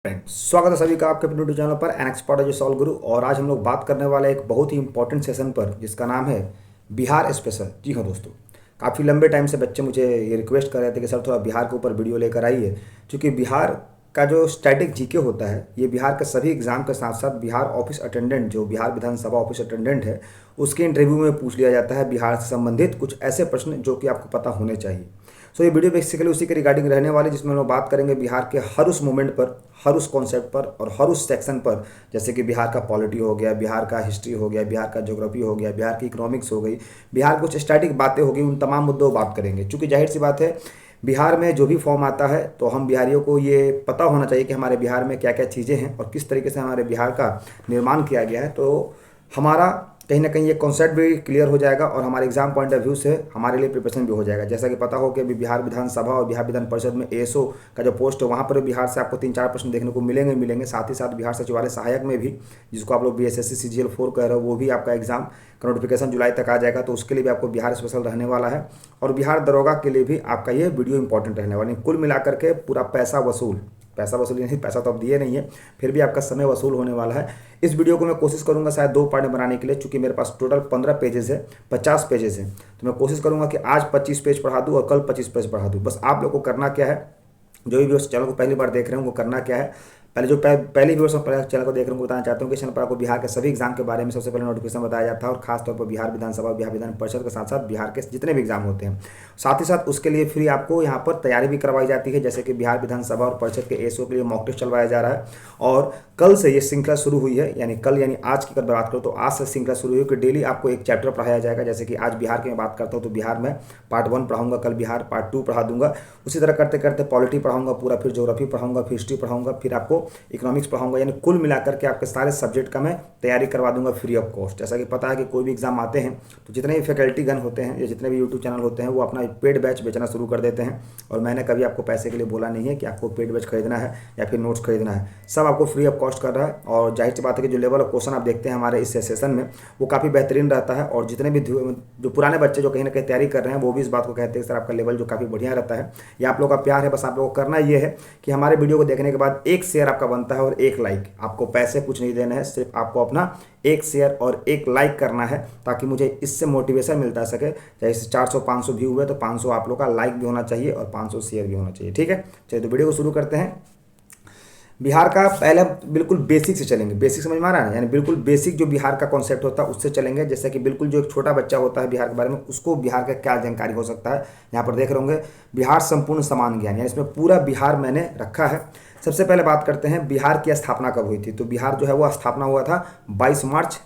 Friends, स्वागत है सभी का आपके अपने यूट्यूब चैनल पर एन एक्सपर्ट सॉल्व गुरु। और आज हम लोग बात करने वाले एक बहुत ही इंपॉर्टेंट सेशन पर जिसका नाम है बिहार स्पेशल। जी हाँ दोस्तों, काफ़ी लंबे टाइम से बच्चे मुझे ये रिक्वेस्ट कर रहे थे कि सर थोड़ा बिहार के ऊपर वीडियो लेकर आइए, क्योंकि बिहार का जो स्टैटिक जीके होता है ये बिहार के सभी एग्जाम के साथ साथ बिहार ऑफिस अटेंडेंट जो बिहार विधानसभा ऑफिस अटेंडेंट है उसके इंटरव्यू में पूछ लिया जाता है बिहार से संबंधित कुछ ऐसे प्रश्न जो कि आपको पता होने चाहिए। सो ये वीडियो बेसिकली उसी के रिगार्डिंग रहने वाली, जिसमें हम लोग बात करेंगे बिहार के हर उस मोमेंट पर, हर उस कॉन्सेप्ट पर और हर उस सेक्शन पर, जैसे कि बिहार का पॉलिटी हो गया, बिहार का हिस्ट्री हो गया, बिहार का ज्योग्राफी हो गया, बिहार की इकोनॉमिक्स हो गई, बिहार कुछ स्टैटिक बातें होगी, उन तमाम मुद्दों पर बात करेंगे। चूँकि जाहिर सी बात है बिहार में जो भी फॉर्म आता है तो हम बिहारियों को ये पता होना चाहिए कि हमारे बिहार में क्या क्या चीज़ें हैं और किस तरीके से हमारे बिहार का निर्माण किया गया है। तो हमारा कहीं ना कहीं ये कॉन्सेप्ट भी क्लियर हो जाएगा और हमारे एग्जाम पॉइंट ऑफ व्यू से हमारे लिए प्रिपरेशन भी हो जाएगा। जैसा कि पता हो कि अभी बिहार विधानसभा और बिहार विधान परिषद में एएसओ का जो पोस्ट है वहाँ पर बिहार से आपको 3-4 प्रश्न देखने को मिलेंगे। साथ ही साथ बिहार सचिवालय सहायक में भी, जिसको आप लोग बीएसएससी सीजीएल 4 कह रहे हो, वो भी आपका एग्जाम का नोटिफिकेशन जुलाई तक आ जाएगा। तो उसके लिए भी आपको बिहार स्पेशल रहने वाला है और बिहार दरोगा के लिए भी आपका ये वीडियो इंपॉर्टेंट रहने वाला है। कुल मिलाकर के पूरा पैसा वसूल नहीं, पैसा तो अब दिए नहीं है, फिर भी आपका समय वसूल होने वाला है। इस वीडियो को मैं कोशिश करूंगा शायद 2 पार्ट में बनाने के लिए, चूंकि मेरे पास टोटल 15 पेजेस है, 50 पेजेस है। तो मैं कोशिश करूंगा कि आज 25 पेज पढ़ा दूं और कल 25 पेज पढ़ा दूं। बस आप लोग को करना क्या है, जो भी उस चैनल को पहली बार देख रहे हैं उनको करना क्या है, पहले जो पहली व्यूअर्स चैनल को देख रहे हैं बताना चाहता हूँ कि चैनल पर आपको बिहार के सभी एग्जाम के बारे में सबसे पहले नोटिफिकेशन बताया जाता है और खासतौर पर बिहार विधानसभा, बिहार विधान परिषद के साथ साथ बिहार के जितने भी एग्जाम होते हैं। साथ ही साथ उसके लिए फ्री आपको यहाँ पर तैयारी भी करवाई जाती है, जैसे कि बिहार विधानसभा और परिषद के एएसओ के लिए मॉक टेस्ट चलवाया जा रहा है। और कल से ये श्रृंखला शुरू हुई है, यानी कल यानी आज की अगर बात करो तो आज से श्रृंखला शुरू हुई कि डेली आपको एक चैप्टर पढ़ाया जाएगा। जैसे कि आज बिहार की मैं बात करता हूँ तो बिहार में पार्ट 1 पढ़ाऊंगा, कल बिहार पार्ट 2 पढ़ा दूंगा। उसी तरह करते करते पॉलिटी पढ़ाऊंगा पूरा, फिर ज्योग्राफी पढ़ाऊंगा, फिर हिस्ट्री पढ़ाऊंगा, फिर आपको इकोनॉमिक्स पढ़ाऊंगा। यानी कुल मिलाकर के आपके सारे सब्जेक्ट का मैं तैयारी करवा दूंगा फ्री ऑफ कॉस्ट। जैसा कि पता है कि कोई भी एग्जाम आते हैं तो जितने भी फैकल्टी गन होते हैं या जितने भी यूट्यूब चैनल होते हैं वो अपना पेड बैच बेचना शुरू कर देते हैं। और मैंने कभी आपको पैसे के लिए बोला नहीं है कि आपको पेड बैच खरीदना है या फिर नोट्स खरीदना है, सब आपको फ्री ऑफ कॉस्ट कर रहा है। और जाहिर सी बात है कि जो लेवल ऑफ क्वेश्चन आप देखते हैं हमारे इस सेशन में वो काफ़ी बेहतरीन रहता है। और जितने भी जो पुराने बच्चे जो कहीं ना कहीं तैयारी कर रहे हैं वो भी इस बात को कहते हैं सर आपका लेवल जो काफ़ी बढ़िया रहता है। ये आप लोग का प्यार है। बस आप लोगों को करना ये है कि हमारे वीडियो को देखने के बाद एक शेयर आपका बनता है और एक लाइक। आपको पैसे कुछ नहीं देना है, सिर्फ आपको अपना एक शेयर और एक लाइक करना है, ताकि मुझे इससे मोटिवेशन मिलता सके। जैसे 400-500 व्यू हुए तो 500 आप लोग का लाइक भी होना चाहिए और 500 शेयर भी होना चाहिए। ठीक है, चलिए तो वीडियो को शुरू करते हैं। बिहार का पहले बिल्कुल बेसिक से चलेंगे। बेसिक समझ में आ रहा है ना, यानी बिल्कुल बेसिक जो बिहार का कॉन्सेप्ट होता है उससे चलेंगे। जैसे कि बिल्कुल जो एक छोटा बच्चा होता है बिहार के बारे में उसको बिहार का क्या जानकारी हो सकता है, यहाँ पर देख रहे होंगे बिहार संपूर्ण समान ज्ञान, यानी इसमें पूरा बिहार मैंने रखा है। सबसे पहले बात करते हैं बिहार की स्थापना कब हुई थी। तो बिहार जो है वो स्थापना हुआ था 22 मार्च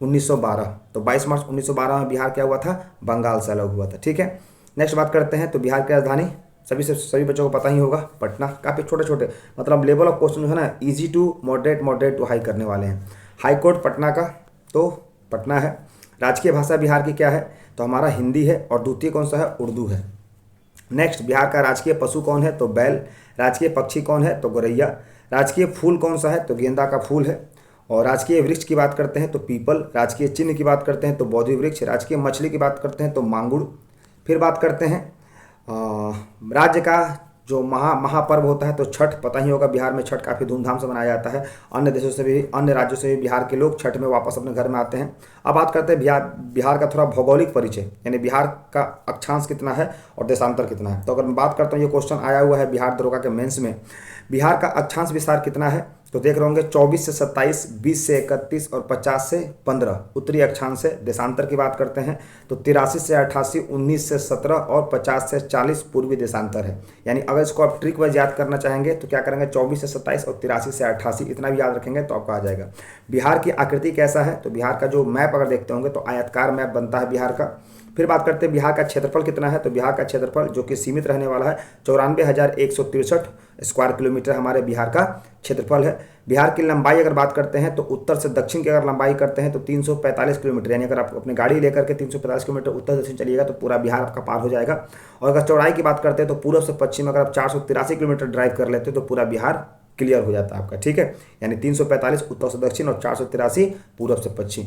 1912। तो 22 मार्च 1912 में बिहार क्या हुआ था, बंगाल से अलग हुआ था। ठीक है, नेक्स्ट बात करते हैं। तो बिहार की राजधानी सभी बच्चों को पता ही होगा, पटना। काफ़ी छोटे छोटे मतलब लेवल ऑफ क्वेश्चन जो है ना easy to moderate to high करने वाले हैं। हाई कोर्ट पटना का तो पटना है। राजकीय भाषा बिहार की क्या है, तो हमारा हिंदी है और द्वितीय कौन सा है, उर्दू है। नेक्स्ट, बिहार का राजकीय पशु कौन है, तो बैल। राजकीय पक्षी कौन है, तो गौरैया। राजकीय फूल कौन सा है, तो गेंदा का फूल है। और राजकीय वृक्ष की बात करते हैं तो पीपल। राजकीय चिन्ह की बात करते हैं तो बोधि वृक्ष। राजकीय मछली की बात करते हैं तो मांगुर। फिर बात करते हैं राज्य का जो महापर्व होता है तो छठ। पता ही होगा बिहार में छठ काफ़ी धूमधाम से मनाया जाता है। अन्य देशों से भी, अन्य राज्यों से भी बिहार के लोग छठ में वापस अपने घर में आते हैं। अब बात करते हैं बिहार का थोड़ा भौगोलिक परिचय, यानी बिहार का अक्षांश कितना है और देशांतर कितना है। तो अगर मैं बात करता हूँ, ये क्वेश्चन आया हुआ है बिहार दरोगा के मेंस में, बिहार का अक्षांश विस्तार कितना है, तो देख रहे होंगे 24 से 27, 20 से 31 और 50 से 15 उत्तरी अक्षांश है। देशांतर की बात करते हैं तो 83 से 88, 19 से 17 और 50 से 40 पूर्वी देशांतर है। यानी अगर इसको आप ट्रिक वाइज याद करना चाहेंगे तो क्या करेंगे, 24 से 27 और 83 से 88 इतना भी याद रखेंगे तो आपको आ जाएगा। बिहार की आकृति कैसा है, तो बिहार का जो मैप अगर देखते होंगे तो आयताकार मैप बनता है बिहार का। फिर बात करते हैं बिहार का क्षेत्रफल कितना है, तो बिहार का क्षेत्रफल जो कि सीमित रहने वाला है 94,163 स्क्वायर किलोमीटर हमारे बिहार का क्षेत्रफल है। बिहार की लंबाई अगर बात करते हैं तो उत्तर से दक्षिण की अगर लंबाई करते हैं तो 345 किलोमीटर, यानी अगर आप अपनी गाड़ी लेकर के 345 किलोमीटर उत्तर दक्षिण चलिएगा तो पूरा बिहार आपका पार हो जाएगा। और अगर चौड़ाई की बात करते हैं तो पूर्व से पश्चिम अगर आप 483 किलोमीटर ड्राइव कर लेते हैं तो पूरा बिहार क्लियर हो जाता है आपका। ठीक है, यानी 345 उत्तर से दक्षिण और 483 पूर्व से पश्चिम।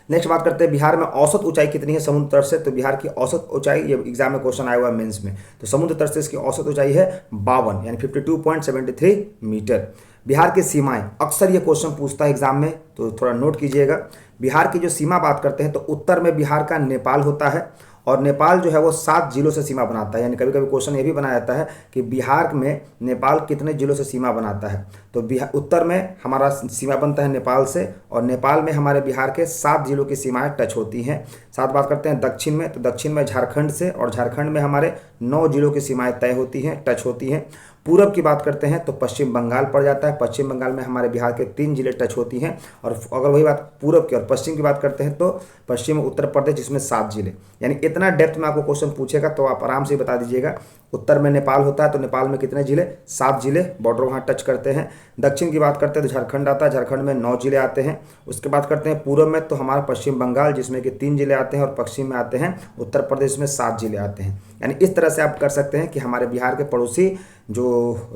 नेक्स्ट बात करते हैं बिहार में औसत ऊंचाई कितनी है समुद्र तट से। तो बिहार की औसत ऊंचाई, ये एग्जाम में क्वेश्चन आया हुआ है मेंस में, तो समुद्र तट से इसकी औसत ऊंचाई है 52 यानी 52.73 मीटर। बिहार की सीमाएं, अक्सर ये क्वेश्चन पूछता है एग्जाम में, तो थोड़ा नोट कीजिएगा। बिहार की जो सीमा बात करते हैं तो उत्तर में बिहार का नेपाल होता है, और नेपाल जो है वो 7 जिलों से सीमा बनाता है। यानी कभी कभी क्वेश्चन ये भी बनाया जाता है कि बिहार में नेपाल कितने जिलों से सीमा बनाता है। तो बिहार उत्तर में हमारा सीमा बनता है नेपाल से, और नेपाल में हमारे बिहार के 7 जिलों की सीमाएं टच होती हैं। साथ बात करते हैं दक्षिण में, तो दक्षिण में झारखंड से, और झारखंड में हमारे 9 जिलों की सीमाएं तय होती हैं, टच होती हैं। पूरब की बात करते हैं तो पश्चिम बंगाल पड़ जाता है, पश्चिम बंगाल में हमारे बिहार के 3 जिले टच होती हैं। और अगर वही बात पूरब की और पश्चिम की बात करते हैं तो पश्चिम में उत्तर प्रदेश, जिसमें 7 जिले। यानी इतना डेप्थ में आपको क्वेश्चन पूछेगा तो आप आराम से बता दीजिएगा। उत्तर में नेपाल होता है तो नेपाल में कितने जिले, 7 जिले, बॉर्डर वहाँ टच करते हैं। दक्षिण की बात करते हैं तो झारखंड आता है, झारखंड में 9 जिले आते हैं। उसके बाद करते हैं पूर्व में, तो हमारा पश्चिम बंगाल, जिसमें कि 3 जिले आते हैं, और पश्चिम में आते हैं उत्तर प्रदेश में 7 जिले आते हैं। यानी इस तरह से आप कर सकते हैं कि हमारे बिहार के पड़ोसी जो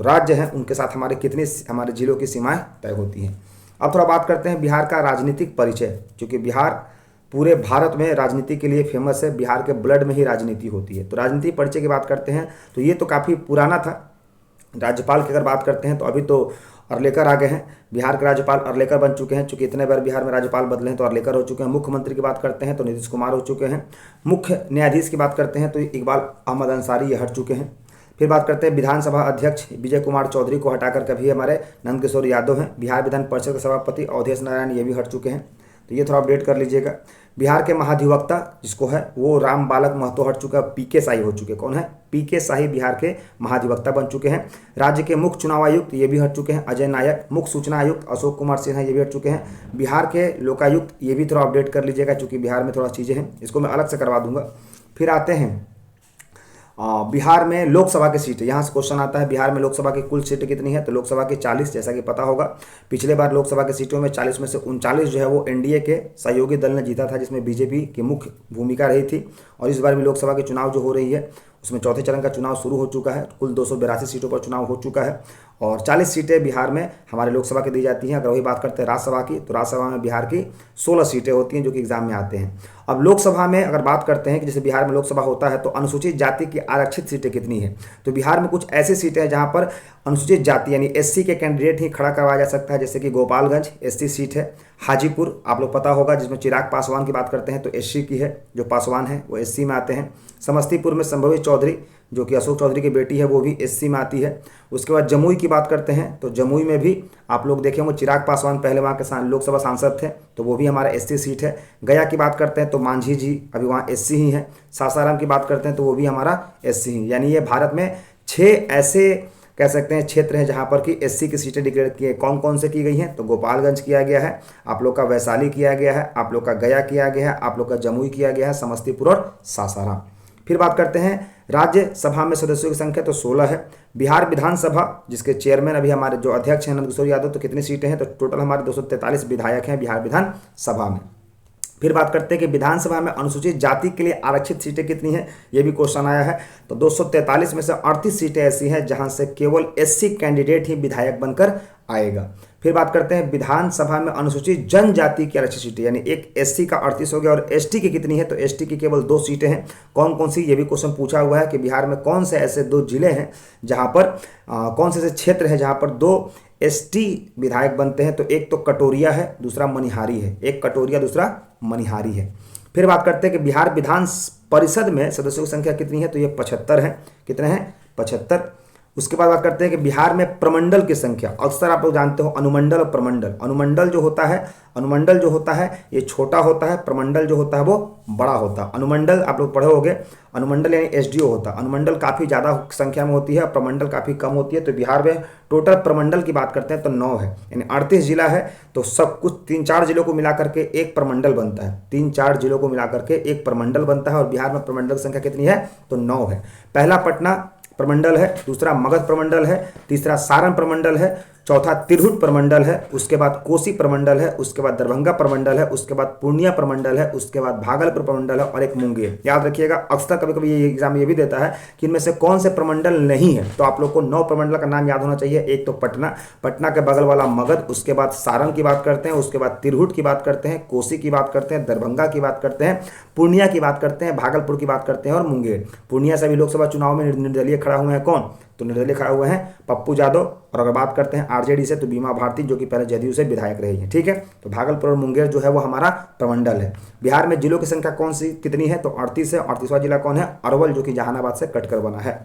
राज्य हैं उनके साथ हमारे कितनी हमारे जिलों की सीमाएं तय होती हैं। अब थोड़ा बात करते हैं बिहार का राजनीतिक परिचय। क्योंकि बिहार पूरे भारत में राजनीति के लिए फेमस है, बिहार के ब्लड में ही राजनीति होती है। तो राजनीति परिचय की बात करते हैं तो ये तो काफ़ी पुराना था। राज्यपाल की अगर बात करते हैं तो अभी तो अर्लेकर आ गए हैं, बिहार के राज्यपाल अर्लेकर बन चुके हैं। चूंकि इतने बार बिहार में राज्यपाल बदले हैं तो अर्लेकर हो चुके हैं। मुख्यमंत्री की बात करते हैं तो नीतीश कुमार हो चुके हैं। मुख्य न्यायाधीश की बात करते हैं तो इकबाल अहमद अंसारी ये हट चुके हैं। फिर बात करते हैं विधानसभा अध्यक्ष विजय कुमार चौधरी को हटाकर कभी हमारे नंदकिशोर यादव हैं। बिहार विधान परिषद के सभापति अवधेश नारायण ये भी हट चुके हैं, तो ये थोड़ा अपडेट कर लीजिएगा। बिहार के महाधिवक्ता जिसको है वो राम बालक महतो हट चुका है, पीके शाही हो चुके। कौन है? पीके शाही बिहार के महाधिवक्ता बन चुके हैं। राज्य के मुख्य चुनाव आयुक्त ये भी हट चुके हैं, अजय नायक। मुख्य सूचना आयुक्त अशोक कुमार सिन्हा ये भी हट चुके हैं। बिहार के लोकायुक्त ये भी थोड़ा अपडेट कर लीजिएगा, चूँकि बिहार में थोड़ा चीज़ें हैं, इसको मैं अलग से करवा दूंगा। फिर आते हैं बिहार में लोकसभा की सीटें। यहाँ से क्वेश्चन आता है बिहार में लोकसभा की कुल सीटें कितनी है। तो लोकसभा की 40, जैसा कि पता होगा। पिछले बार लोकसभा की सीटों में 40 में से 39 जो है वो एनडीए के सहयोगी दल ने जीता था, जिसमें बीजेपी की मुख्य भूमिका रही थी। और इस बार भी लोकसभा के चुनाव जो हो रही है उसमें चौथे चरण का चुनाव शुरू हो चुका है। कुल 282 सीटों पर चुनाव हो चुका है, और 40 सीटें बिहार में हमारे लोकसभा की दी जाती हैं। अगर वही बात करते हैं राज्यसभा की, तो राज्यसभा में बिहार की 16 सीटें होती हैं जो कि एग्जाम में आते हैं। अब लोकसभा में अगर बात करते हैं कि जैसे बिहार में लोकसभा होता है तो अनुसूचित जाति की आरक्षित सीटें कितनी है। तो बिहार में कुछ ऐसी सीटें हैं जहाँ पर अनुसूचित जाति यानी एससी के कैंडिडेट ही खड़ा करवाया जा सकता है। जैसे कि गोपालगंज एससी सीट है, हाजीपुर आप लोग पता होगा जिसमें चिराग पासवान की बात करते हैं तो एससी की है, जो पासवान है वो एससी में आते हैं। समस्तीपुर में संभवी चौधरी जो कि अशोक चौधरी की बेटी है वो भी एससी में आती है। उसके बाद जमुई की बात करते हैं तो जमुई में भी आप लोग देखें वो चिराग पासवान पहले वहाँ के लोकसभा सांसद थे, तो वो भी हमारा एससी सीट है। गया की बात करते हैं तो मांझी जी अभी वहाँ एससी ही हैं। सासाराम की बात करते हैं तो वो भी हमारा एससी ही। यानी ये भारत में 6 ऐसे कह सकते हैं क्षेत्र हैं जहाँ पर कि एससी की सीटें डिक्लेयर की। कौन कौन से की गई हैं? तो गोपालगंज किया गया है, आप लोग का वैशाली किया गया है, आप लोग का गया किया गया है, आप लोग का जमुई किया गया है, समस्तीपुर और सासाराम। फिर बात करते हैं राज्यसभा में सदस्यों की संख्या तो 16 है। बिहार विधानसभा जिसके चेयरमैन अभी हमारे जो अध्यक्ष हैं नंदकिशोर यादव, तो कितनी सीटें हैं? तो टोटल हमारे 243 विधायक हैं बिहार विधानसभा में। फिर बात करते हैं कि विधानसभा में अनुसूचित जाति के लिए आरक्षित सीटें कितनी हैं, ये भी क्वेश्चन आया है। तो 243 में से 38 सीटें ऐसी हैं जहां से केवल एससी कैंडिडेट ही विधायक बनकर आएगा। फिर बात करते हैं विधानसभा में अनुसूचित जनजाति की आरक्षित सीटें, यानी एक एससी का 38 हो गया, और एसटी की कितनी है? तो एसटी की केवल 2 सीटें हैं। कौन कौन सी? ये भी क्वेश्चन पूछा हुआ है कि बिहार में कौन से ऐसे 2 जिले हैं जहां पर कौन से ऐसे क्षेत्र हैं जहां पर 2 एसटी विधायक बनते हैं। तो एक तो कटोरिया है, दूसरा मनिहारी है। एक कटोरिया, दूसरा मनिहारी है। फिर बात करते हैं कि बिहार विधान परिषद में सदस्यों की संख्या कितनी है? तो ये 75 है। कितने हैं? 75। उसके बाद बात करते हैं कि बिहार में प्रमंडल की संख्या। अक्सर आप लोग जानते हो अनुमंडल और प्रमंडल। अनुमंडल जो होता है ये छोटा होता है, प्रमंडल जो होता है वो बड़ा होता है। अनुमंडल आप लोग पढ़े होंगे, अनुमंडल यानी एसडीओ होता है। अनुमंडल काफ़ी ज़्यादा संख्या में होती है, प्रमंडल काफ़ी कम होती है। तो बिहार में टोटल प्रमंडल की बात करते हैं तो 9 है, यानी 38 जिला है। तो सब कुछ 3-4 जिलों को मिला करके एक प्रमंडल बनता है। 3-4 जिलों को मिला करके एक प्रमंडल बनता है, और बिहार में प्रमंडल संख्या कितनी है? तो 9 है। पहला पटना प्रमंडल है, दूसरा मगध प्रमंडल है, तीसरा सारण प्रमंडल है, चौथा तिरहुत प्रमंडल है, उसके बाद कोसी प्रमंडल है, उसके बाद दरभंगा प्रमंडल है, उसके बाद पूर्णिया प्रमंडल है, उसके बाद भागलपुर प्रमंडल है और एक मुंगेर। याद रखिएगा, अक्सर कभी कभी ये एग्जाम ये भी देता है कि इनमें से कौन से प्रमंडल नहीं है। तो आप लोग को 9 प्रमंडल का नाम याद होना चाहिए। एक तो पटना, पटना के बगल वाला मगध, उसके बाद सारण की बात करते हैं, उसके बाद तिरहुत की बात करते हैं, कोसी की बात करते हैं, दरभंगा की बात करते हैं, पूर्णिया की बात करते हैं, भागलपुर की बात करते हैं और मुंगेर। पूर्णिया से अभी लोकसभा चुनाव में निर्दलीय खड़ा हुए हैं कौन? तो निर्दलीय खड़ा हुए हैं पप्पू यादव। और अगर बात करते हैं आरजेडी से तो बीमा भारती, जो कि पहले जदयू से विधायक रही है। ठीक है, तो भागलपुर और मुंगेर जो है वो हमारा प्रमंडल है। बिहार में जिलों की संख्या कौन सी कितनी है? तो 38 है। 38वां जिला कौन है? अरवल, जो कि जहानाबाद से कटकर बना है।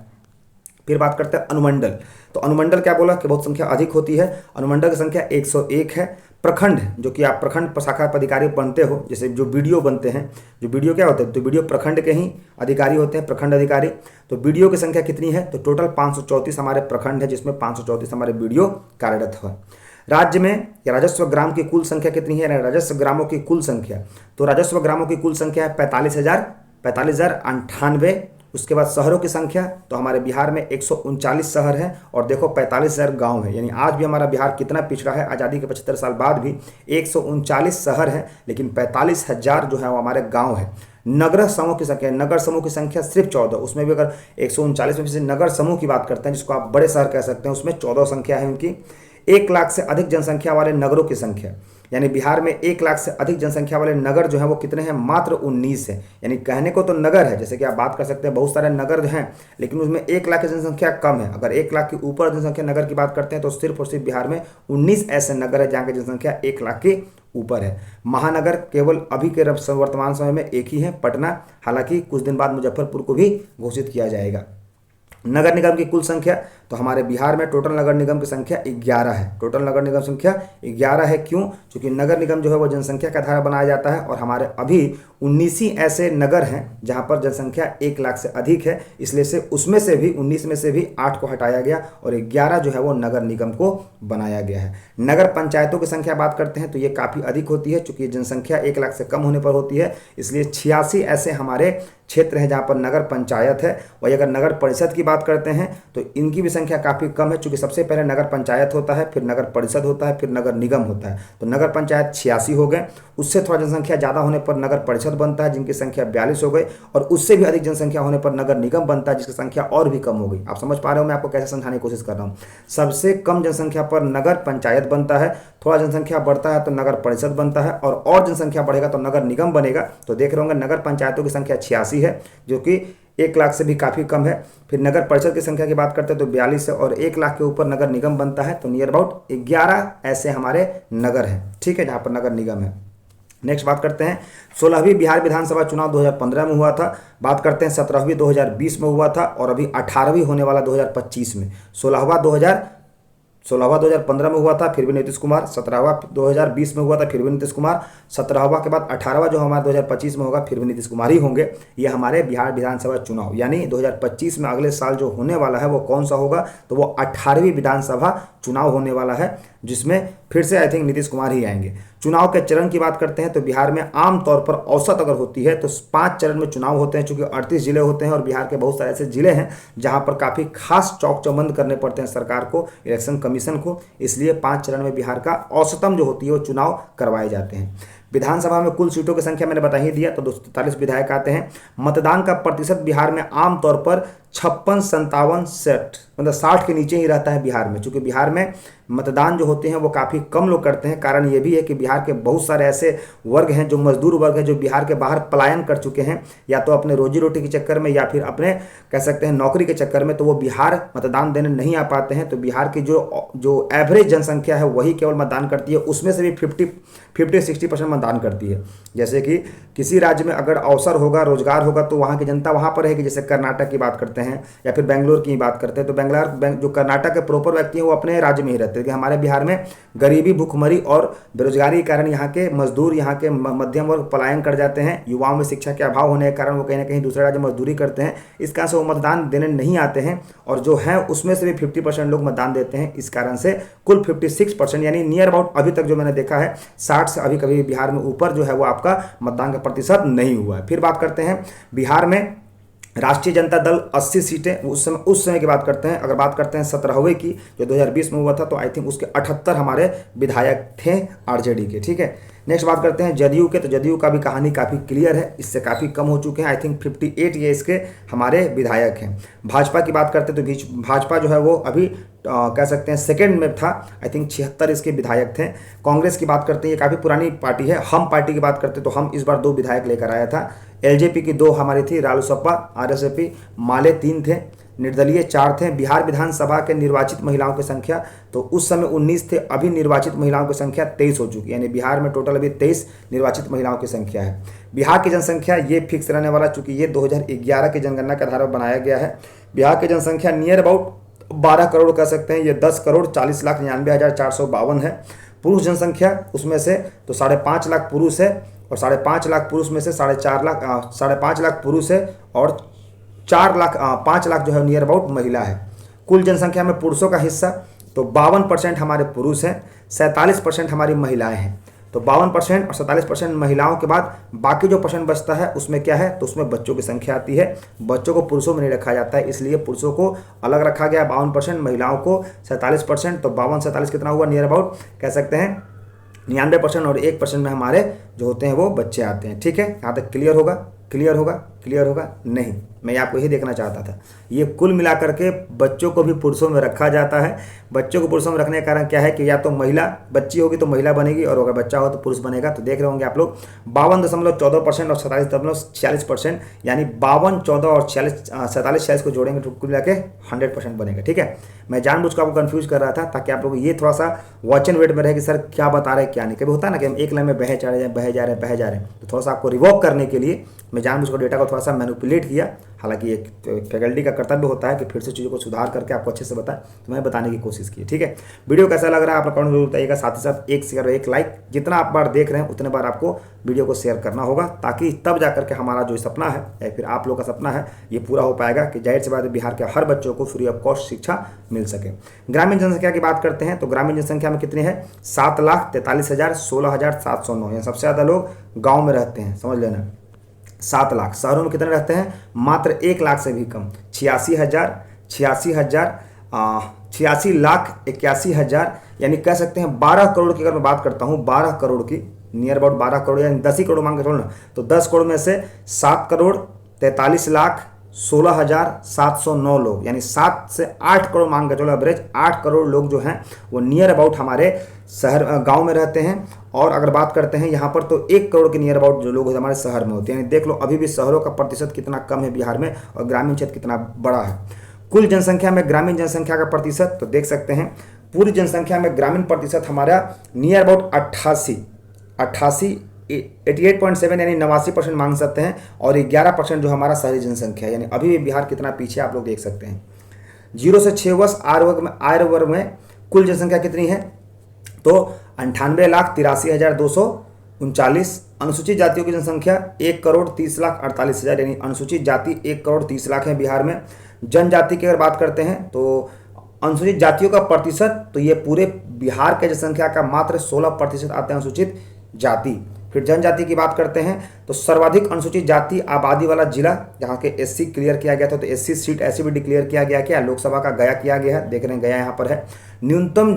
फिर बात करते हैं अनुमंडल। तो अनुमंडल क्या बोला कि बहुत संख्या अधिक होती है। अनुमंडल की संख्या 101 है। प्रखंड, जो कि आप प्रखंड शाखा पदाधिकारी बनते हो, जैसे जो बीडीओ बनते हैं, जो बीडीओ क्या होते हैं? तो बीडीओ प्रखंड के ही अधिकारी होते हैं, प्रखंड अधिकारी। तो बीडीओ की संख्या कितनी है? तो टोटल 534 हमारे प्रखंड है, जिसमें 534 हमारे बीडीओ कार्यरत है। राज्य में या राजस्व ग्राम की कुल संख्या कितनी है? राजस्व ग्रामों की कुल संख्या, तो राजस्व ग्रामों की कुल संख्या है 45,098। उसके बाद शहरों की संख्या, तो हमारे बिहार में 139 शहर हैं और देखो 45,000 गांव है। यानी आज भी हमारा बिहार कितना पिछड़ा है, आज़ादी के 75 साल बाद भी 139 शहर हैं, लेकिन 45,000 जो है वो हमारे गांव है। नगर समूह की संख्या, नगर समूह की संख्या सिर्फ 14, उसमें भी अगर 139 में से नगर समूह की बात करते हैं, जिसको आप बड़े शहर कह सकते हैं, उसमें 14 संख्या है उनकी। 1 लाख से अधिक जनसंख्या वाले नगरों की संख्या, यानी बिहार में 1 लाख से अधिक जनसंख्या वाले नगर जो है वो कितने हैं? मात्र 19 है। यानी कहने को तो नगर है, जैसे कि आप बात कर सकते हैं बहुत सारे नगर हैं, लेकिन उसमें 1 लाख की जनसंख्या कम है। अगर 1 लाख के ऊपर जनसंख्या नगर की बात करते हैं तो सिर्फ और सिर्फ बिहार में 19 ऐसे नगर है जहाँ की जनसंख्या 1 लाख के ऊपर है। महानगर केवल अभी के वर्तमान समय में एक ही है, पटना। हालांकि कुछ दिन बाद मुजफ्फरपुर को भी घोषित किया जाएगा। नगर निगम की कुल संख्या, तो हमारे बिहार में टोटल नगर निगम की संख्या 11 है। टोटल नगर निगम संख्या 11 है। क्यों? क्योंकि नगर निगम जो है वो जनसंख्या के आधार पर बनाया जाता है और हमारे अभी 19 ही ऐसे नगर हैं जहां पर जनसंख्या 1 लाख से अधिक है, इसलिए से उसमें से भी 19 में से भी 8 को हटाया गया और 11 जो है वो नगर निगम को बनाया गया है। नगर पंचायतों की संख्या बात करते हैं तो ये काफ़ी अधिक होती है, चूंकि जनसंख्या 1 लाख से कम होने पर होती है, इसलिए 86 ऐसे हमारे क्षेत्र हैं जहाँ पर नगर पंचायत है। वही अगर नगर परिषद की बात करते हैं तो इनकी भी संख्या काफ़ी कम है, चूंकि सबसे पहले नगर पंचायत होता है, फिर नगर परिषद होता है, फिर नगर निगम होता है। तो नगर पंचायत 86 हो गए, उससे थोड़ा जनसंख्या ज़्यादा होने पर नगर परिषद बनता है जिनकी संख्या 42 हो गई, और उससे भी अधिक जनसंख्या होने पर नगर निगम बनता है जिसकी संख्या और भी कम हो गई। आप समझ पा रहे हो मैं आपको कैसे समझाने की कोशिश कर रहा हूँ। सबसे कम जनसंख्या पर नगर पंचायत बनता है, थोड़ा जनसंख्या बढ़ता है तो नगर परिषद बनता है, और जनसंख्या बढ़ेगा तो नगर निगम बनेगा। तो देख रहे होंगे नगर पंचायतों की संख्या 86 है, जो कि 1 लाख से भी काफ़ी कम है। फिर नगर परिषद की संख्या की बात करते हैं तो 42 है, और 1 लाख के ऊपर नगर निगम बनता है। तो नियर अबाउट 11 ऐसे हमारे नगर हैं, ठीक है, जहाँ पर नगर निगम है। नेक्स्ट बात करते हैं 16वीं बिहार विधानसभा चुनाव 2015 में हुआ था। बात करते हैं 17वीं 2020 में हुआ था, और अभी 18वीं होने वाला 2025 में। 16वां 2015 में हुआ था, फिर भी नीतीश कुमार। 17वां 2020 में हुआ था, फिर भी नीतीश कुमार। 17वां के बाद 18वां जो हमारा 2025 में होगा, फिर भी नीतीश कुमार ही होंगे। ये हमारे बिहार विधानसभा चुनाव, यानी 2025 में अगले साल जो होने वाला है वो कौन सा होगा? तो वो 18वीं विधानसभा चुनाव होने वाला है, जिसमें फिर से आई थिंक नीतीश कुमार ही आएंगे। चुनाव के चरण की बात करते हैं तो बिहार में आमतौर पर औसत अगर होती है तो 5 चरण में चुनाव होते हैं, चूंकि 38 जिले होते हैं और बिहार के बहुत सारे ऐसे जिले हैं जहां पर काफ़ी खास चौक चौबंद करने पड़ते हैं सरकार को, इलेक्शन कमीशन को, इसलिए 5 चरण में बिहार का औसतम जो होती है वो चुनाव करवाए जाते हैं। विधानसभा में कुल सीटों की संख्या मैंने बता ही दिया, तो 243 विधायक आते हैं। मतदान का प्रतिशत बिहार में आमतौर पर 56, 57, 60, मतलब 60 के नीचे ही रहता है बिहार में, क्योंकि बिहार में मतदान जो होते हैं वो काफ़ी कम लोग करते हैं। कारण ये भी है कि बिहार के बहुत सारे ऐसे वर्ग हैं जो मजदूर वर्ग हैं, जो बिहार के बाहर पलायन कर चुके हैं, या तो अपने रोजी रोटी के चक्कर में या फिर अपने कह सकते हैं नौकरी के चक्कर में, तो वो बिहार मतदान देने नहीं आ पाते हैं। तो बिहार की जो एवरेज जनसंख्या है वही केवल मतदान करती है, उसमें से भी 50-60% मतदान करती है। जैसे कि किसी राज्य में अगर अवसर होगा, रोजगार होगा, तो वहाँ की जनता वहाँ पर रहेगी। जैसे कर्नाटक की बात करते हैं या फिर बेंगलोर की बात करते हैं, तो जो कर्नाटक के प्रॉपर व्यक्ति हैं वो अपने राज्य में ही रहते हैं। कि हमारे बिहार में गरीबी, भूखमरी और बेरोजगारी के कारण यहाँ के मजदूर, यहाँ के मध्यम वर्ग पलायन कर जाते हैं। युवाओं में शिक्षा के अभाव होने के कारण वो कहीं ना कहीं दूसरे राज्य में मजदूरी करते हैं, इस कारण से वो मतदान देने नहीं आते हैं, और जो है उसमें से भी 50% लोग मतदान देते हैं। इस कारण से कुल 56% यानी नियर अबाउट अभी तक जो मैंने देखा है 60 से अभी कभी बिहार में ऊपर जो है वो आपका मतदान का प्रतिशत नहीं हुआ है। फिर बात करते हैं बिहार में राष्ट्रीय जनता दल 80 सीटें, उस समय की बात करते हैं। अगर बात करते हैं 17वें की जो 2020 में हुआ था, तो आई थिंक उसके 78 हमारे विधायक थे आरजेडी के। ठीक है, नेक्स्ट बात करते हैं जदयू के। तो जदयू का भी कहानी काफ़ी क्लियर है, इससे काफ़ी कम हो चुके हैं। आई थिंक 58 ये इसके हमारे विधायक हैं। भाजपा की बात करते हैं तो भाजपा जो है वो अभी कह सकते हैं सेकंड में था। आई थिंक 76 इसके विधायक थे। कांग्रेस की बात करते हैं, ये काफ़ी पुरानी पार्टी है। हम पार्टी की बात करते हैं तो हम इस बार 2 विधायक लेकर आया था। एलजेपी की 2 हमारी थी, रालोसपा, आरएसपी, माले 3 थे, निर्दलीय 4 थे। बिहार विधानसभा के निर्वाचित महिलाओं की संख्या तो उस समय 19 थे, अभी निर्वाचित महिलाओं की संख्या 23 हो चुकी है। यानी बिहार में टोटल अभी 23 निर्वाचित महिलाओं की संख्या है। बिहार की जनसंख्या ये फिक्स रहने वाला, चूंकि ये 2011 की जनगणना के आधार पर बनाया गया है। बिहार की जनसंख्या नियर अबाउट 12 करोड़ कह सकते हैं। ये 10,40,99,452 है। पुरुष जनसंख्या उसमें से तो 5.5 लाख पुरुष है, और 5.5 लाख पुरुष में से 5.5 लाख पुरुष है, और 5 लाख जो है नियर अबाउट महिला है। कुल जनसंख्या में पुरुषों का हिस्सा तो 52% हमारे पुरुष हैं, 47% हमारी महिलाएं हैं। तो 52% और 47% महिलाओं के बाद बाकी जो परसेंट बचता है उसमें क्या है, तो उसमें बच्चों की संख्या आती है। बच्चों को पुरुषों में नहीं रखा जाता है, इसलिए पुरुषों को अलग रखा गया 52%, महिलाओं को 47%। तो 52-47 कितना हुआ, नियर अबाउट कह सकते हैं 99%, और 1% में हमारे जो होते हैं वो बच्चे आते हैं। ठीक है, यहाँ तक क्लियर होगा? क्लियर होगा? क्लियर होगा? नहीं, मैं आपको यही देखना चाहता था। ये कुल मिलाकर के बच्चों को भी पुरुषों में रखा जाता है। बच्चों को पुरुषों में रखने का कारण क्या है कि या तो महिला बच्ची होगी तो महिला बनेगी, और अगर बच्चा हो तो पुरुष बनेगा। तो देख रहे होंगे आप लोग 52.14% और 47.46%, यानी 52, 14 और 47 को जोड़ेंगे तो कुल मिला के 100% बनेगा। ठीक है, मैं जानबूझकर आपको कंफ्यूज कर रहा था ताकि आप लोग ये थोड़ा सा वॉच एंड वेट में रहे कि सर क्या बता रहे हैं क्या नहीं। कभी होता है ना कि हम एक लाइन में बहे जा रहे हैं, तो थोड़ा सा आपको रिवॉक करने के लिए मैं जानबूझकर डेटा को थोड़ा सा मैनिपुलेट किया। हालांकि एक फैकल्टी का कर्तव्य होता है कि फिर से चीज़ों को सुधार करके आपको अच्छे से बताएं, तो मैं बताने की कोशिश की। ठीक है, वीडियो कैसा लग रहा है आप कमेंट जरूर बताइएगा। साथ ही साथ एक शेयर और एक लाइक, जितना आप बार देख रहे हैं उतने बार आपको वीडियो को शेयर करना होगा, ताकि तब जाकर के हमारा जो सपना है या फिर आप लोग का सपना है ये पूरा हो पाएगा कि जाहिर सी बात है बिहार के हर बच्चों को फ्री ऑफ कॉस्ट शिक्षा मिल सके। ग्रामीण जनसंख्या की बात करते हैं तो ग्रामीण जनसंख्या में कितनी है, 7,43,16,709। यहाँ सबसे ज़्यादा लोग गाँव में रहते हैं, समझ लेना। 7 लाख। शहरों में कितने रहते हैं, मात्र 1 लाख से भी कम, 86,81,000, यानी कह सकते हैं 12 करोड़ की। अगर मैं बात करता हूँ 12 करोड़ की, नियर अबाउट 12 करोड़ यानी 10 ही करोड़ मांग के चलो ना, तो 10 करोड़ में से 7,43,16,709 लोग, यानी 7 से 8 करोड़ मांग के चलो एवरेज 8 करोड़ लोग जो हैं वो नियर अबाउट हमारे शहर गांव में रहते हैं। और अगर बात करते हैं यहाँ पर तो 1 करोड़ के नियर अबाउट जो लोग हमारे शहर में होते हैं। यानी देख लो अभी भी शहरों का प्रतिशत कितना कम है बिहार में, और ग्रामीण क्षेत्र कितना बड़ा है। कुल जनसंख्या में ग्रामीण जनसंख्या का प्रतिशत तो देख सकते हैं, पूरी जनसंख्या में ग्रामीण प्रतिशत हमारा नियर अबाउट 88.7 यानी 89% मांग सकते हैं, और 11% जो हमारा शहरी जनसंख्या है। यानी अभी भी बिहार कितना पीछे आप लोग देख सकते हैं। 0 से 6 वर्ष आयु वर्ग में कुल जनसंख्या कितनी है, तो 98,83,239। अनुसूचित जातियों की जनसंख्या 1,30,48,000, यानी अनुसूचित जाति 1,30,00,000 है बिहार में। जनजाति की अगर बात करते हैं तो अनुसूचित जातियों का प्रतिशत तो ये पूरे बिहार के जनसंख्या का मात्र 16% आते हैं अनुसूचित जाति। फिर जनजाति की बात करते हैं तो सर्वाधिक अनुसूचित जाति आबादी वाला जिला जहाँ के एससी क्लियर किया गया था, तो एससी सीट ऐसे भी डिक्लेयर किया गया, क्या लोकसभा का गया किया गया है, देख रहे हैं गया यहाँ पर है। न्यूनतम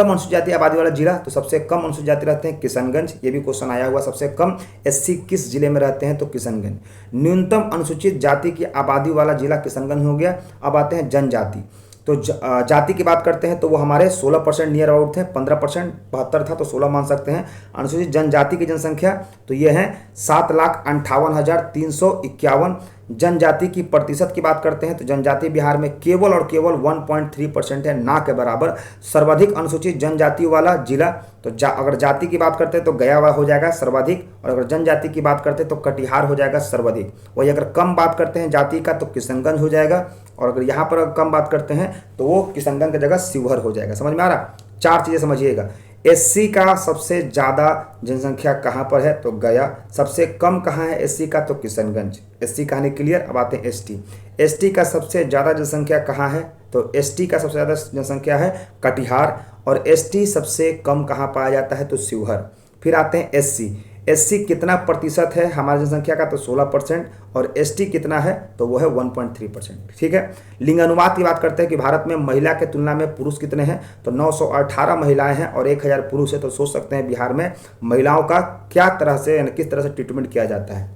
अनुसूचित जाति आबादी वाला जिला तो सबसे कम अनुसूचित जाति रहते हैं किशनगंज, ये भी क्वेश्चन आया हुआ, सबसे कम एससी किस जिले में रहते हैं तो किशनगंज। न्यूनतम अनुसूचित जाति की आबादी वाला जिला किशनगंज हो गया। अब आते हैं जनजाति, तो जाति की बात करते हैं तो वो हमारे 16% नियर अबाउट थे, 15% 72 था तो 16 मान सकते हैं। अनुसूचित जनजाति की जनसंख्या तो ये है 7,58,351। जनजाति की प्रतिशत की बात करते हैं तो जनजाति बिहार में केवल और केवल 1.3% है, ना के बराबर। सर्वाधिक अनुसूचित जनजाति वाला जिला तो अगर जाति की बात करते हैं तो गया हो जाएगा सर्वाधिक, और अगर जनजाति की बात करते हैं तो कटिहार हो जाएगा सर्वाधिक। वही अगर कम बात करते हैं जाति का तो किशनगंज हो जाएगा, और अगर यहाँ पर कम बात करते हैं तो वो किशनगंज की जगह शिवहर हो जाएगा। समझ में आ रहा? 4 चीज़ें समझिएगा। एससी का सबसे ज़्यादा जनसंख्या कहाँ पर है तो गया, सबसे कम कहाँ है एससी का तो किशनगंज। एससी कहानी क्लियर। अब आते हैं एसटी। एसटी का सबसे ज़्यादा जनसंख्या कहाँ है तो एसटी का सबसे ज़्यादा जनसंख्या है कटिहार, और एसटी सबसे कम कहाँ पाया जाता है तो शिवहर। फिर आते हैं एससी। SC कितना प्रतिशत है हमारी जनसंख्या का, तो 16%, और ST कितना है तो वो है 1.3%। ठीक है। लिंगानुपात की बात करते हैं कि भारत में महिला के तुलना में पुरुष कितने हैं, तो 918 महिलाएं हैं और 1000 पुरुष है। तो सोच सकते हैं बिहार में महिलाओं का क्या तरह से यानी किस तरह से ट्रीटमेंट किया जाता है।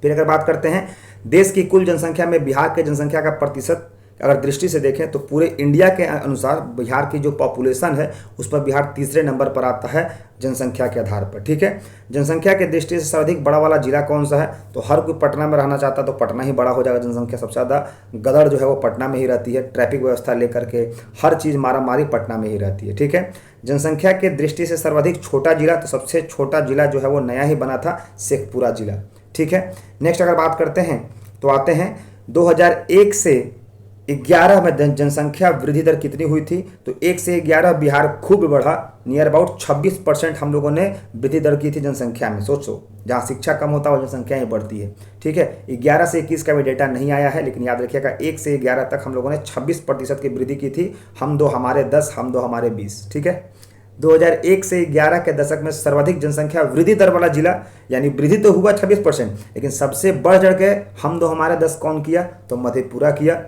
फिर अगर बात करते हैं देश की कुल जनसंख्या में बिहार के जनसंख्या का प्रतिशत अगर दृष्टि से देखें तो पूरे इंडिया के अनुसार बिहार की जो पॉपुलेशन है उस पर बिहार तीसरे नंबर पर आता है जनसंख्या के आधार पर। ठीक है। जनसंख्या के दृष्टि से सर्वाधिक बड़ा वाला जिला कौन सा है, तो हर कोई पटना में रहना चाहता है तो पटना ही बड़ा हो जाएगा। जनसंख्या सबसे ज़्यादा गदर जो है वो पटना में ही रहती है, ट्रैफिक व्यवस्था लेकर के हर चीज़ मारामारी पटना में ही रहती है। ठीक है। जनसंख्या के दृष्टि से सर्वाधिक छोटा जिला, तो सबसे छोटा जिला जो है वो नया ही बना था, शेखपुरा जिला। ठीक है। नेक्स्ट अगर बात करते हैं तो आते हैं 2001 से 11 में जनसंख्या वृद्धि दर कितनी हुई थी, तो 1 से 11 बिहार खूब बढ़ा, नियर अबाउट 26% हम लोगों ने वृद्धि दर की थी जनसंख्या में। सोचो जहाँ शिक्षा कम होता है वो जनसंख्या ही बढ़ती है। ठीक है। 11 से 21 का भी डेटा नहीं आया है, लेकिन याद रखिएगा 1 से 11 तक हम लोगों ने 26% की वृद्धि की थी। हम दो हमारे 10, हम दो हमारे 20। ठीक है। 2001 से 11 के दशक में सर्वाधिक जनसंख्या वृद्धि दर वाला जिला, यानी वृद्धि तो हुआ 26%, लेकिन सबसे बढ़ चढ़ के हम दो हमारे 10 कौन किया, तो मधेपुरा किया।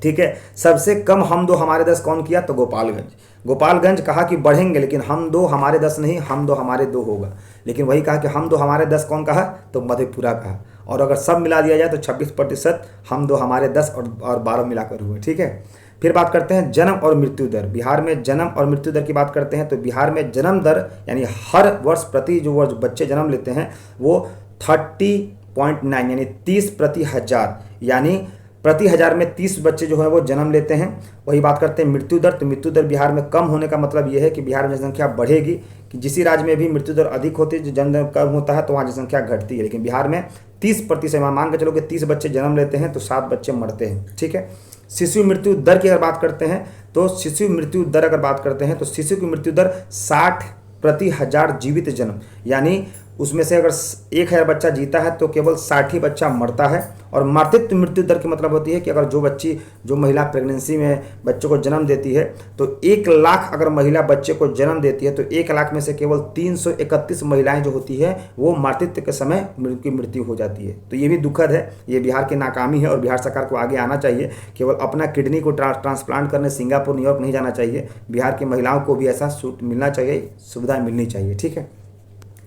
ठीक है। सबसे कम हम दो हमारे 10 कौन किया, तो गोपालगंज। गोपालगंज कहा कि बढ़ेंगे लेकिन हम दो हमारे 10 नहीं, हम दो हमारे 2 होगा, लेकिन वही कहा कि हम दो हमारे 10 कौन कहा, तो मधेपुरा कहा। और अगर सब मिला दिया जाए तो 26% हम दो हमारे 10 और 12 मिलाकर हुए। ठीक है। फिर बात करते हैं जन्म और मृत्यु दर। बिहार में जन्म और मृत्यु दर की बात करते हैं तो बिहार में जन्म दर यानी हर वर्ष प्रति जो वर्ष बच्चे जन्म लेते हैं वो 30.9 यानी 30 प्रति हजार, यानी प्रति हजार में 30 बच्चे जो है वो जन्म लेते हैं। वही बात करते हैं मृत्यु दर, तो मृत्यु दर बिहार में कम होने का मतलब ये है कि बिहार में जनसंख्या बढ़ेगी, कि जिस राज्य में भी मृत्यु दर अधिक होती है, जो जन्म दर कम होता है तो वहाँ जनसंख्या घटती है, लेकिन बिहार में 30% मान के चलो कि 30 बच्चे जन्म लेते हैं तो 7 बच्चे मरते हैं। ठीक है। शिशु मृत्यु दर की अगर बात करते हैं तो शिशु मृत्यु दर अगर बात करते हैं तो शिशु की मृत्यु दर 60 प्रति हजार जीवित जन्म, यानी उसमें से अगर 1000 बच्चा जीता है तो केवल 60 ही बच्चा मरता है। और मातृत्व मृत्यु दर की मतलब होती है कि अगर जो महिला प्रेगनेंसी में बच्चों को जन्म देती है तो 1 लाख अगर महिला बच्चे को जन्म देती है तो 1 लाख में से केवल 331 महिलाएं जो होती है वो मातृत्व के समय की मृत्यु हो जाती है। तो ये भी दुखद है, ये बिहार की नाकामी है और बिहार सरकार को आगे आना चाहिए। केवल अपना किडनी को ट्रांसप्लांट करने सिंगापुर न्यूयॉर्क नहीं जाना चाहिए, बिहार की महिलाओं को भी ऐसा सूट मिलना चाहिए, सुविधा मिलनी चाहिए। ठीक है।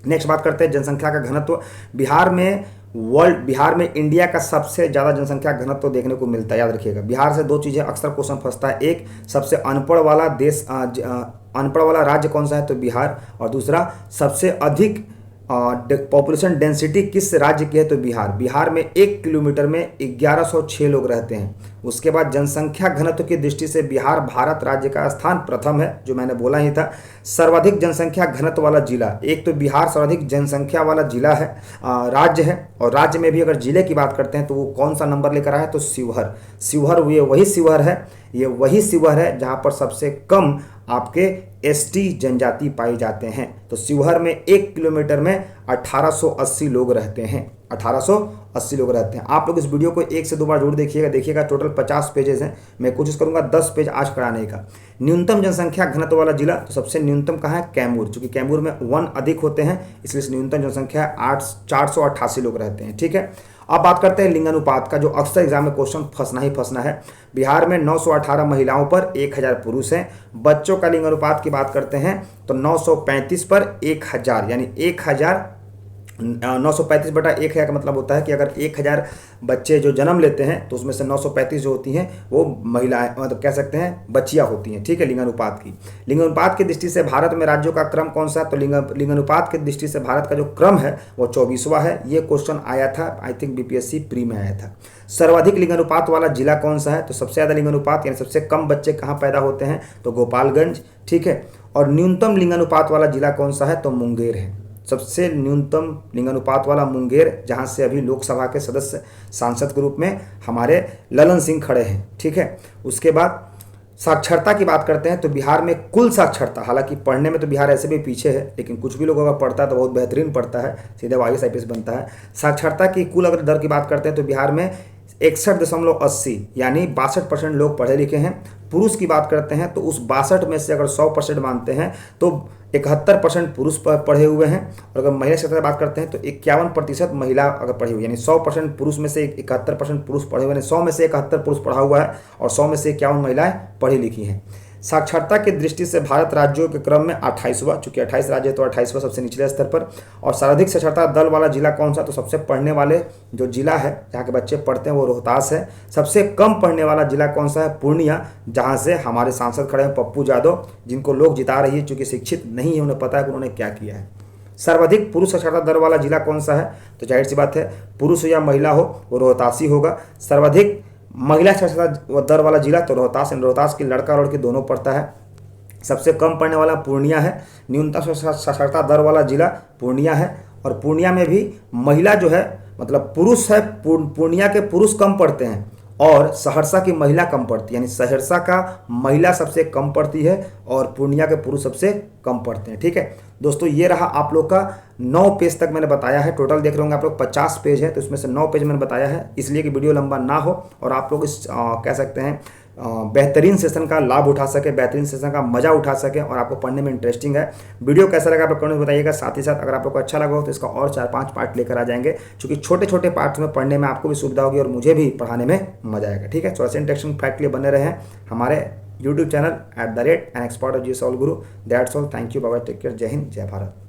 नेक्स्ट बात करते हैं जनसंख्या का घनत्व। बिहार में इंडिया का सबसे ज़्यादा जनसंख्या घनत्व देखने को मिलता है। याद रखिएगा बिहार से 2 चीज़ें अक्सर क्वेश्चन फंसता है, एक सबसे अनपढ़ वाला राज्य कौन सा है, तो बिहार, और दूसरा सबसे अधिक पॉपुलेशन डेंसिटी किस राज्य की है, तो बिहार में 1 किलोमीटर में 1106 लोग रहते हैं। उसके बाद जनसंख्या घनत्व की दृष्टि से बिहार भारत राज्य का स्थान प्रथम है, जो मैंने बोला ही था। सर्वाधिक जनसंख्या घनत्व वाला जिला, एक तो बिहार सर्वाधिक जनसंख्या वाला जिला है, राज्य है, और राज्य में भी अगर जिले की बात करते हैं तो वो कौन सा नंबर लेकर आया है, तो शिवहर। ये वही शिवहर है जहाँ पर सबसे कम आपके ST जनजाति पाए जाते हैं। तो शिवहर में 1 किलोमीटर में 1880 लोग रहते हैं। 1880 लोग रहते हैं। आप लोग इस वीडियो को 1 से 2 बार जरूर देखिएगा। टोटल 50 पेजेस हैं, मैं कोशिश करूंगा 10 पेज आज कराने का। न्यूनतम जनसंख्या घनत्व वाला जिला, तो सबसे न्यूनतम कहाँ है, कैमूर, चूंकि कैमूर में 1 अधिक होते हैं इसलिए न्यूनतम जनसंख्या 488 लोग रहते हैं। ठीक है। अब बात करते हैं लिंगानुपात का, जो अक्सर एग्जाम में क्वेश्चन फंसना है। बिहार में 918 महिलाओं पर 1000 पुरुष हैं। बच्चों का लिंगानुपात की बात करते हैं तो 935 पर 1000, यानी 935/1000 का मतलब होता है कि अगर 1000 बच्चे जो जन्म लेते हैं तो उसमें से 935 जो होती हैं वो महिलाएं, मतलब कह सकते हैं बच्चियां होती हैं। ठीक है। लिंगानुपात की दृष्टि से भारत में राज्यों का क्रम कौन सा है, तो लिंगानुपात की दृष्टि से भारत का जो क्रम है वो 24वां है। ये क्वेश्चन आया था, आई थिंक BPSC प्री में आया था। सर्वाधिक लिंगानुपात वाला जिला कौन सा है, तो सबसे ज़्यादा लिंगानुपात यानी सबसे कम बच्चे कहाँ पैदा होते हैं, तो गोपालगंज। ठीक है। और न्यूनतम लिंगानुपात वाला जिला कौन सा है, तो मुंगेर है। सबसे न्यूनतम लिंगानुपात वाला मुंगेर, जहां से अभी लोकसभा के सदस्य सांसद के रूप में हमारे ललन सिंह खड़े हैं। ठीक है। उसके बाद साक्षरता की बात करते हैं तो बिहार में कुल साक्षरता, हालांकि पढ़ने में तो बिहार ऐसे भी पीछे है, लेकिन कुछ भी लोग अगर पढ़ता है तो बहुत बेहतरीन पढ़ता है, सीधे IAS IPS बनता है। साक्षरता की कुल अगर दर की बात करते हैं तो बिहार में 61.80 यानी 62% लोग पढ़े लिखे हैं। पुरुष की बात करते हैं तो उस 62 में से अगर 100% मानते हैं तो 71% पुरुष पढ़े हुए हैं, और अगर महिला क्षेत्र की बात करते हैं तो 51% महिला अगर पढ़ी हुई, यानी 100% पुरुष में से 71% पुरुष पढ़े हुए हैं, 100 में से 71 पुरुष पढ़ा हुआ है और 100 में से 51 महिलाएं पढ़ी लिखी हैं। साक्षरता की दृष्टि से भारत राज्यों के क्रम में 28वां, चूंकि 28 राज्य है तो 28वां सबसे निचले स्तर पर। और सर्वाधिक साक्षरता दर वाला जिला कौन सा, तो सबसे पढ़ने वाले जो जिला है जहाँ के बच्चे पढ़ते हैं वो रोहतास है। सबसे कम पढ़ने वाला जिला कौन सा है, पूर्णिया, जहाँ से हमारे सांसद खड़े हैं पप्पू यादव, जिनको लोग जिता रही है, चूँकि शिक्षित नहीं है, उन्हें पता है कि उन्होंने क्या किया है। सर्वाधिक पुरुष साक्षरता दर वाला जिला कौन सा है, तो जाहिर सी बात है पुरुष हो या महिला हो वो रोहतास ही होगा। सर्वाधिक महिला साक्षरता दर वाला जिला तो रोहतास, रोहतास की लड़का और लड़की दोनों पढ़ता है। सबसे कम पढ़ने वाला पूर्णिया है। न्यूनतम साक्षरता दर वाला जिला पूर्णिया है, और पूर्णिया में भी महिला जो है मतलब पुरुष है, पूर्णिया के पुरुष कम पढ़ते हैं और सहरसा की महिला कम पढ़ती है, यानी सहरसा का महिला सबसे कम पढ़ती है और पूर्णिया के पुरुष सबसे कम पढ़ते हैं। ठीक है दोस्तों, ये रहा आप लोग का 9 पेज तक मैंने बताया है। टोटल देख रहे होंगे आप लोग 50 पेज है, तो इसमें से 9 पेज मैंने बताया है इसलिए कि वीडियो लंबा ना हो और आप लोग इस कह सकते हैं बेहतरीन सेशन का लाभ उठा सके, बेहतरीन सेशन का मजा उठा सके और आपको पढ़ने में इंटरेस्टिंग है। वीडियो कैसा लगा आप लोग कमेंट में बताइएगा। साथ ही साथ अगर आप लोग को अच्छा लगा हो तो इसका और 4-5 पार्ट लेकर आ जाएंगे, क्योंकि छोटे छोटे पार्ट्स में पढ़ने में आपको भी सुविधा होगी और मुझे भी पढ़ाने में मजा आएगा। ठीक है, तो ऐसे इंटरेस्टिंग फैक्ट के लिए बने रहे हमारे YouTube channel @NXPert of GSolGuru। That's all, thank you, bye bye, take care, जय हिंद, जय भारत।